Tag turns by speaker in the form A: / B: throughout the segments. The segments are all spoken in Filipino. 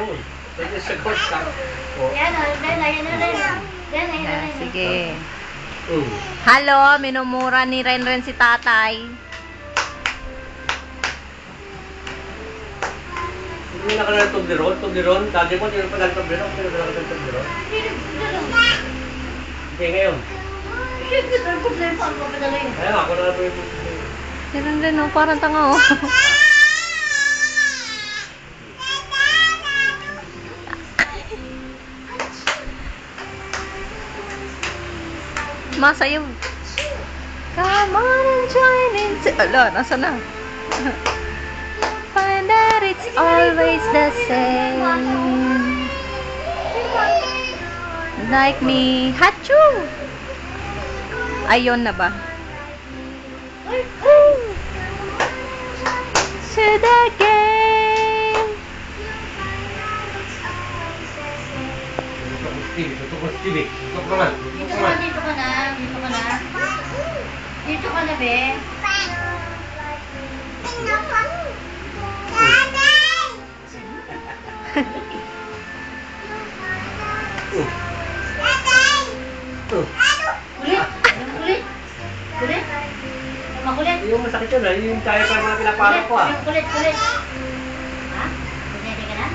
A: ganun. Pwede sa course ka.
B: Yan o, yan o.
C: Sige. Halo, minumura ni Renren si tatay.
A: Hindi na ka na Toblerone. Dati mo, hindi na pa lang Toblerone. Hindi na ka ng Toblerone. Hindi ngayon.
B: Siyempre, sir, problema ang papadala yun.
A: Kaya ako na ito yung
C: Si Renren, oh, parang tanga, oh. Masayaw. Come on and join in. Ala, nasa na? Find that it's always the same. Like me. Hachu! Ayun na ba? To the game.
A: Ito ko Stevie. Ito ko naman.
B: Dito ka na. Dito ka na, be. Kulit. Makulit.
A: Yung masakit yun ah. Yung kaya pa mga pinaparang ko ah.
B: Kulit. Ha? Kulit ka na?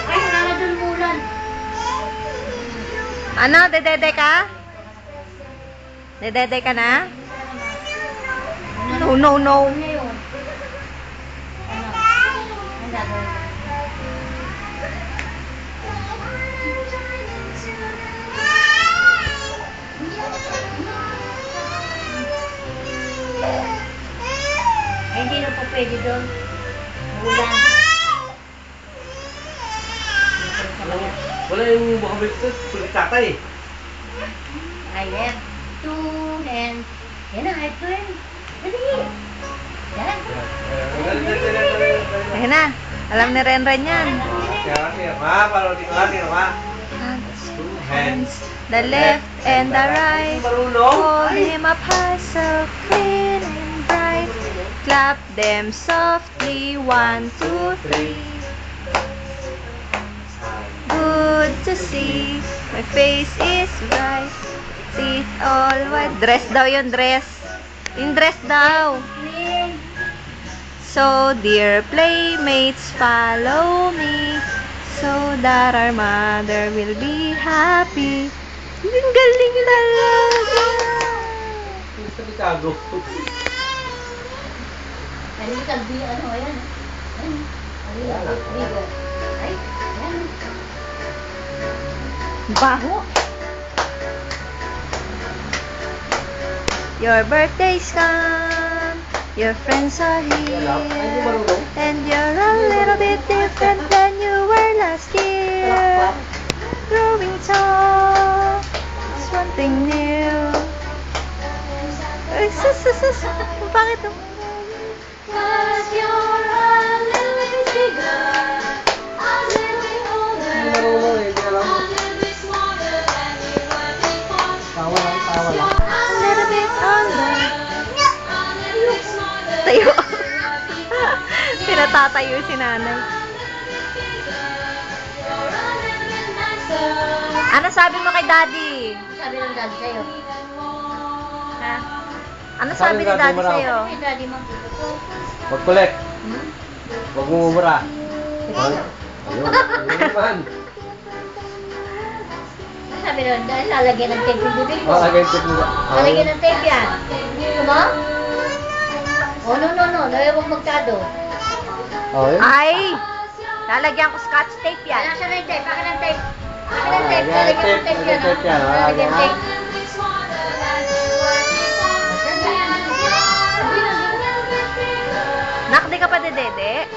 B: Ay, wala na dun mulan.
C: Ano? Dedede ka? Dedede ka na? No.
B: Ano yun? Ano? Ang gagawin? Ay, hindi na po pwede doon. Ulan.
A: Wala yung bukamit ko. Sulit tatay.
B: I have two hands. Yan na, I have two hands. Dali. Yan.
C: Ayun na. Alam ni Renren yan.
A: Kaya ma, parang di ko natin ma.
C: Hands, the left and the right. Hold him up high, so clean and bright. Clap them softly, 1, 2, 3. Good to see, my face is bright. Teeth all white. Dress daw yun, dress. Yung dress daw. So, dear playmates, follow me. So that our mother will be happy. Ang galing talaga.
A: Sa Chicago.
B: Ano yung kalbi, ano, ayan. Bigo. Ay, ayan.
C: Baho. Your birthday's come. Your friends are here. And you're a little bit different than you were last year. Growing tall is one thing new. Ay, bakit to? 'Cause you're a little bit bigger, a little bit older, a little bit smarter than you were before.
A: Tawa lang.
C: A little bit older. Tayo. Pinatatayo si nanay. Ano sabi mo kay daddy?
B: Sabi ng daddy sa'yo. Ha?
C: Ano sabi ni daddy sa'yo?
B: Ay, daddy mo.
A: Huwag kulit. Huwag mumura. Ayun naman.
B: Ano sabi nun? Dahil lalagyan ng tape yung bibig mo.
A: Lagay yung tip mo.
B: Lalagyan ng tape yan. Gusto mo? Oh, no. Huwag magkado.
C: Ay! Lalagyan ko scotch tape yan.
B: Ayan siya na yung tape. Akin ang tape. Lalagyan ng tape yan. Lalagyan ng tape.
C: Nak, di ka pa dedede?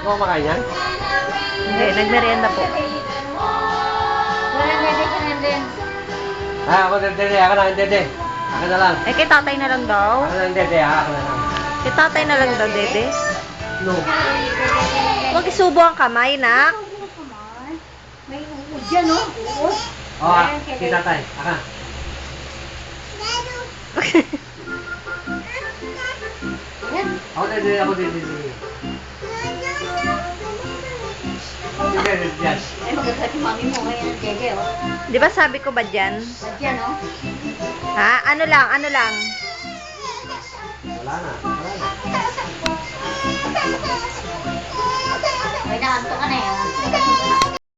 A: Ano makain yan?
C: Hindi, nagmerienda po.
B: Walang dede ka na din.
A: Ako dede. Ako na dede. Akin na lang.
C: Eh, kay tatay na lang daw.
A: Ako na dede. Ako na lang.
C: Kay tatay na lang daw, dede.
A: No.
C: Huwag isubo ang kamay, nak.
B: May uod yan, no? Uod.
A: Si tatay. Aka.
B: Yan.
A: Ako dede. Hindi ka rin dyan.
B: Ay, magagalit yung mami mo. Ngayon, Jeje, oh.
C: Di ba sabi ko ba dyan?
B: Ba't yan, oh?
C: Ha? Ano lang?
A: Wala na.